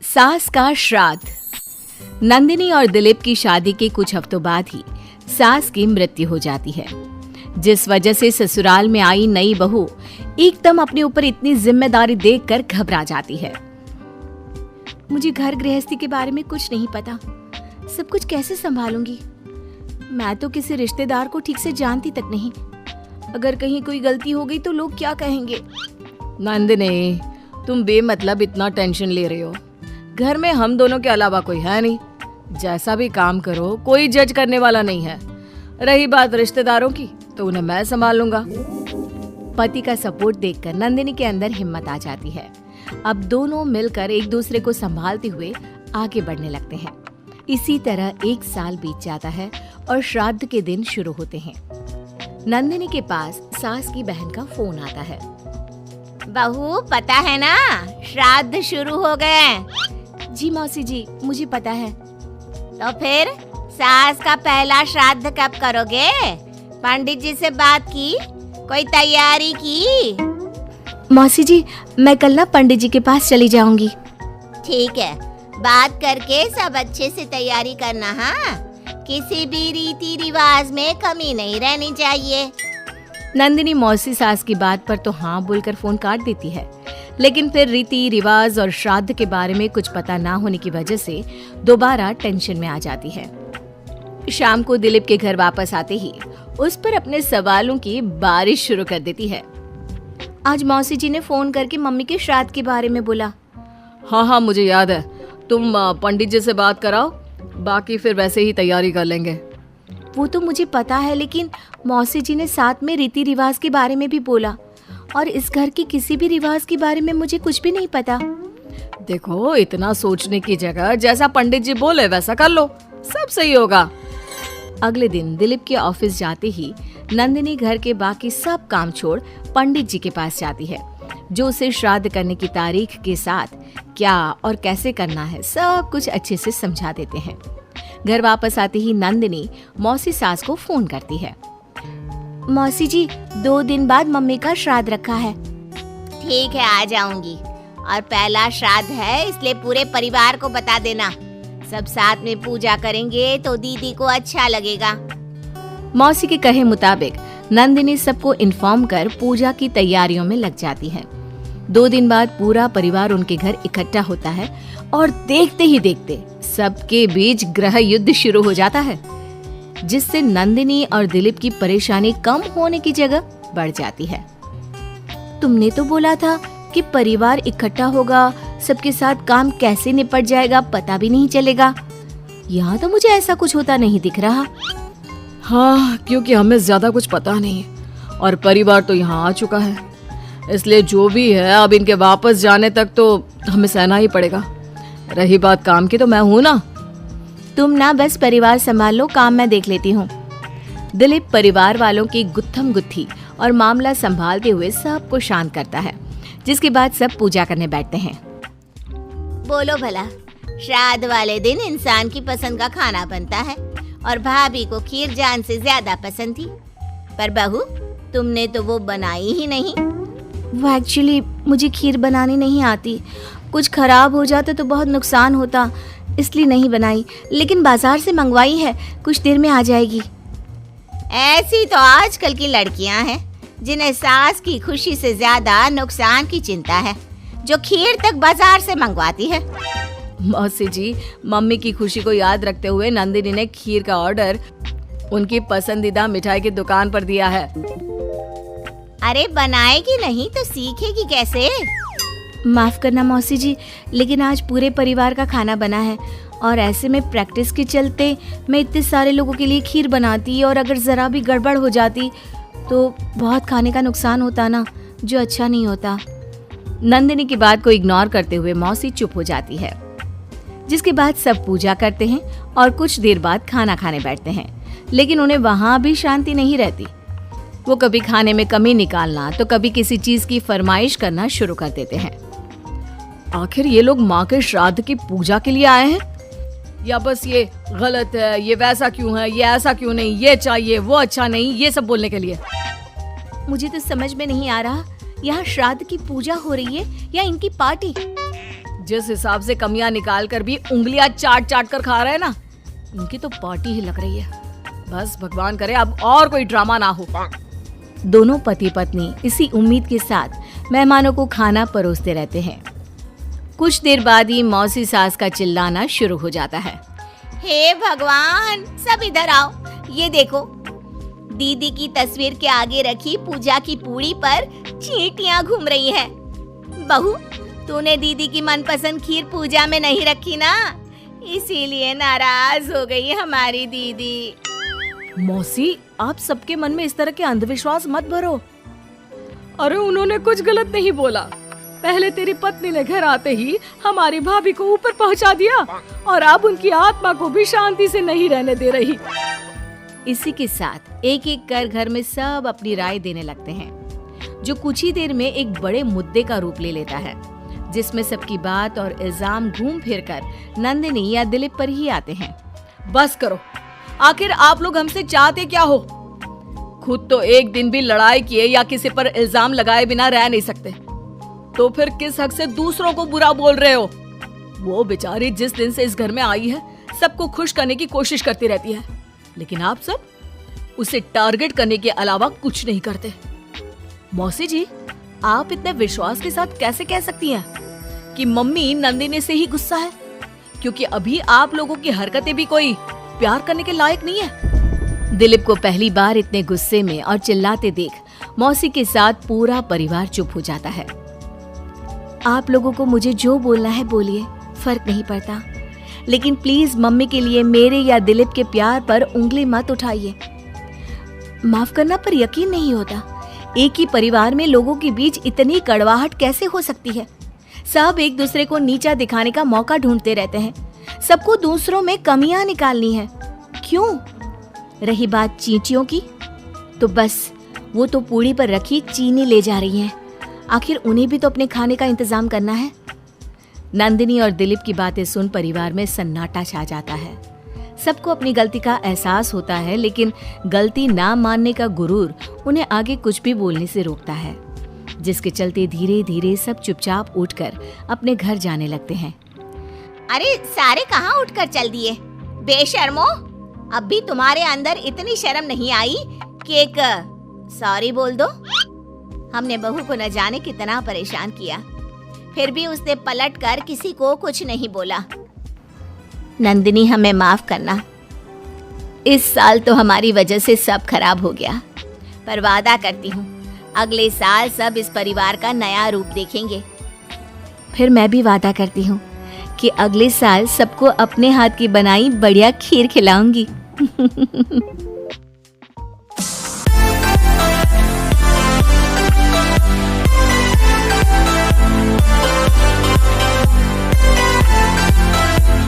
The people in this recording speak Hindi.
सास का श्राद्ध। नंदिनी और दिलीप की शादी के कुछ हफ्तों बाद ही सास की मृत्यु हो जाती है, जिस वजह से ससुराल में आई नई बहू एकदम अपने ऊपर इतनी जिम्मेदारी देखकर घबरा जाती है। मुझे घर गृहस्थी के बारे में कुछ नहीं पता, सब कुछ कैसे संभालूंगी? मैं तो किसी रिश्तेदार को ठीक से जानती तक नहीं। अगर कहीं कोई गलती हो गई तो लोग क्या कहेंगे? नंदिनी, तुम बेमतलब इतना टेंशन ले रही हो। घर में हम दोनों के अलावा कोई है नहीं। जैसा भी काम करो कोई जज करने वाला नहीं है। रही बात रिश्तेदारों की तो उन्हें मैं संभाल लूंगा। पति का सपोर्ट देखकर नंदिनी के अंदर हिम्मत आ जाती है। अब दोनों मिलकर एक दूसरे को संभालते हुए आगे बढ़ने लगते हैं। इसी तरह 1 साल बीत जाता है और श्राद्ध के दिन शुरू होते हैं। नंदिनी के पास सास की बहन का फोन आता है। बहू, पता है ना, श्राद्ध शुरू हो गए। जी मौसी जी, मुझे पता है। तो फिर सास का पहला श्राद्ध कब करोगे? पंडित जी से बात की? कोई तैयारी की? मौसी जी, मैं कल ना पंडित जी के पास चली जाऊंगी। ठीक है, बात करके सब अच्छे से तैयारी करना। हाँ, किसी भी रीति रिवाज में कमी नहीं रहनी चाहिए। नंदिनी मौसी सास की बात पर तो हाँ बोलकर फोन काट देती है, लेकिन फिर रीति रिवाज और श्राद्ध के बारे में कुछ पता ना होने की वजह से दोबारा टेंशन में आ जाती है। शाम को दिलीप के घर वापस आते ही उस पर अपने सवालों की बारिश शुरू कर देती है। आज मौसी जी ने फोन करके मम्मी के श्राद्ध के बारे में बोला। हाँ, मुझे याद है। तुम पंडित जी से बात कराओ, बाकी फिर वैसे ही तैयारी कर लेंगे। वो तो मुझे पता है, लेकिन मौसी जी ने साथ में रीति रिवाज के बारे में भी बोला, और इस घर के किसी भी रिवाज के बारे में मुझे कुछ भी नहीं पता। देखो, इतना सोचने की जगह जैसा पंडित जी बोले वैसा कर लो, सब सही होगा। अगले दिन दिलीप के ऑफिस जाते ही नंदिनी घर के बाकी सब काम छोड़ पंडित जी के पास जाती है, जो उसे श्राद्ध करने की तारीख के साथ क्या और कैसे करना है सब कुछ अच्छे से समझा देते हैं। घर वापस आते ही नंदिनी मौसी सास को फोन करती है। मौसी जी, 2 दिन बाद मम्मी का श्राद्ध रखा है। ठीक है, आ जाऊंगी। और पहला श्राद्ध है, इसलिए पूरे परिवार को बता देना। सब साथ में पूजा करेंगे तो दीदी को अच्छा लगेगा। मौसी के कहे मुताबिक नंदिनी सबको इन्फॉर्म कर पूजा की तैयारियों में लग जाती है। 2 दिन बाद पूरा परिवार उनके घर इकट्ठा होता है और देखते ही देखते सबके बीच गृह युद्ध शुरू हो जाता है, जिससे नंदिनी और दिलीप की परेशानी कम होने की जगह बढ़ जाती है। तुमने तो बोला था कि परिवार इकट्ठा होगा, सबके साथ काम कैसे निपट जाएगा पता भी नहीं चलेगा। यहाँ तो मुझे ऐसा कुछ होता नहीं दिख रहा। हाँ, क्योंकि हमें ज्यादा कुछ पता नहीं है और परिवार तो यहाँ आ चुका है, इसलिए जो भी है अब इनके वापस जाने तक तो हमें सहना ही पड़ेगा। रही बात काम की तो मैं हूँ ना। तुम ना बस परिवार संभाल लो, काम मैं देख लेती हूँ। दिलीप परिवार वालों की गुत्थम गुत्थी और मामला संभालते हुए सबको शांत करता है, जिसके बाद सब पूजा करने बैठते हैं। बोलो भला, श्राद्ध वाले दिन इंसान की पसंद का खाना बनता है और भाभी को खीर जान से ज्यादा पसंद थी, पर बहू तुमने तो वो बनाई ही नहीं। वो एक्चुअली मुझे खीर बनानी नहीं आती, कुछ खराब हो जाता तो बहुत नुकसान होता, इसलिए नहीं बनाई, लेकिन बाजार से मंगवाई है, कुछ देर में आ जाएगी। ऐसी तो आजकल की लड़कियां हैं जिन्हें सास की खुशी से ज्यादा नुकसान की चिंता है, जो खीर तक बाजार से मंगवाती है। मौसी जी, मम्मी की खुशी को याद रखते हुए नंदिनी ने खीर का ऑर्डर उनकी पसंदीदा मिठाई की दुकान पर दिया है। अरे बनाएगी नहीं तो सीखेगी कैसे? माफ करना मौसी जी, लेकिन आज पूरे परिवार का खाना बना है और ऐसे में प्रैक्टिस के चलते मैं इतने सारे लोगों के लिए खीर बनाती और अगर जरा भी गड़बड़ हो जाती तो बहुत खाने का नुकसान होता ना, जो अच्छा नहीं होता। नंदिनी की बात को इग्नोर करते हुए मौसी चुप हो जाती है, जिसके बाद सब पूजा करते हैं और कुछ देर बाद खाना खाने बैठते हैं, लेकिन उन्हें वहाँ भी शांति नहीं रहती। वो कभी खाने में कमी निकालना तो कभी किसी चीज की फरमाइश करना शुरू कर देते हैं। आखिर ये लोग माँ के श्राद्ध की पूजा के लिए आए हैं या बस ये गलत है, ये वैसा क्यों है, ये ऐसा क्यों नहीं, ये चाहिए, वो अच्छा नहीं, ये सब बोलने के लिए? मुझे तो समझ में नहीं आ रहा, यहाँ श्राद्ध की पूजा हो रही है या इनकी पार्टी? जिस हिसाब से कमियां निकाल कर भी उंगलियां चाट चाट कर खा रहे हैं ना, इनकी तो पार्टी ही लग रही है। बस भगवान करे अब और कोई ड्रामा ना हो। दोनों पति पत्नी इसी उम्मीद के साथ मेहमानों को खाना परोसते रहते हैं। कुछ देर बाद ही मौसी सास का चिल्लाना शुरू हो जाता है। हे भगवान, सब इधर आओ। ये देखो, दीदी की तस्वीर के आगे रखी पूजा की पूड़ी पर चींटियां घूम रही है। बहू, तूने दीदी की मनपसंद खीर पूजा में नहीं रखी ना, इसीलिए नाराज हो गई हमारी दीदी। मौसी, आप सबके मन में इस तरह के अंधविश्वास मत भरो। अरे उन्होंने कुछ गलत नहीं बोला। पहले तेरी पत्नी ने घर आते ही हमारी भाभी को ऊपर पहुंचा दिया और अब उनकी आत्मा को भी शांति से नहीं रहने दे रही। इसी के साथ एक एक कर घर में सब अपनी राय देने लगते हैं, जो कुछ ही देर में एक बड़े मुद्दे का रूप ले लेता है, जिसमें सबकी बात और इल्जाम घूम फिर कर नंदिनी या दिलीप पर ही आते हैं। बस करो, आखिर आप लोग हमसे चाहते क्या हो? खुद तो एक दिन भी लड़ाई किए या किसी पर इल्जाम लगाए बिना रह नहीं सकते, तो फिर किस हक से दूसरों को बुरा बोल रहे हो? वो बेचारी जिस दिन से इस घर में आई है सबको खुश करने की कोशिश करती रहती है, लेकिन आप सब उसे टारगेट करने के अलावा कुछ नहीं करते। मौसी जी, आप इतने विश्वास के साथ कैसे कह सकती हैं कि मम्मी नंदिनी से ही गुस्सा है? क्योंकि अभी आप लोगों की हरकतें भी कोई प्यार करने के लायक नहीं है। दिलीप को पहली बार इतने गुस्से में और चिल्लाते देख मौसी के साथ पूरा परिवार चुप हो जाता है। आप लोगों को मुझे जो बोलना है बोलिए, फर्क नहीं पड़ता, लेकिन प्लीज मम्मी के लिए मेरे या दिलीप के प्यार पर उंगली मत उठाइए। माफ करना पर यकीन नहीं होता, एक ही परिवार में लोगों के बीच इतनी कड़वाहट कैसे हो सकती है? सब एक दूसरे को नीचा दिखाने का मौका ढूंढते रहते हैं, सबको दूसरों में कमियां निकालनी है। क्यों? रही बात चींटियों की, तो बस वो तो पूड़ी पर रखी चीनी ले जा रही हैं। आखिर उन्हें भी तो अपने खाने का इंतजाम करना है। नंदिनी और दिलीप की बातें सुन परिवार में सन्नाटा छा जाता है। सबको अपनी गलती का एहसास होता है, लेकिन गलती ना मानने का गुरूर उन्हें आगे कुछ भी बोलने से रोकता है, जिसके चलते धीरे धीरे सब चुपचाप उठकर अपने घर जाने लगते हैं। अरे सारे कहाँ उठकर चल दिए? बेशर्मो, अब भी तुम्हारे अंदर इतनी शर्म नहीं आई कि एक सॉरी बोल दो? हमने बहू को न जाने कितना परेशान किया, फिर भी उसने पलटकर किसी को कुछ नहीं बोला। नंदिनी, हमें माफ करना। इस साल तो हमारी वजह से सब खराब हो गया, पर वादा करती हूँ अगले साल सब इस परिवार का नया रूप देखेंगे। फिर मैं भी वादा करती हूँ कि अगले साल सबको अपने हाथ की बनाई बढ़िया खीर खिलाऊंगी।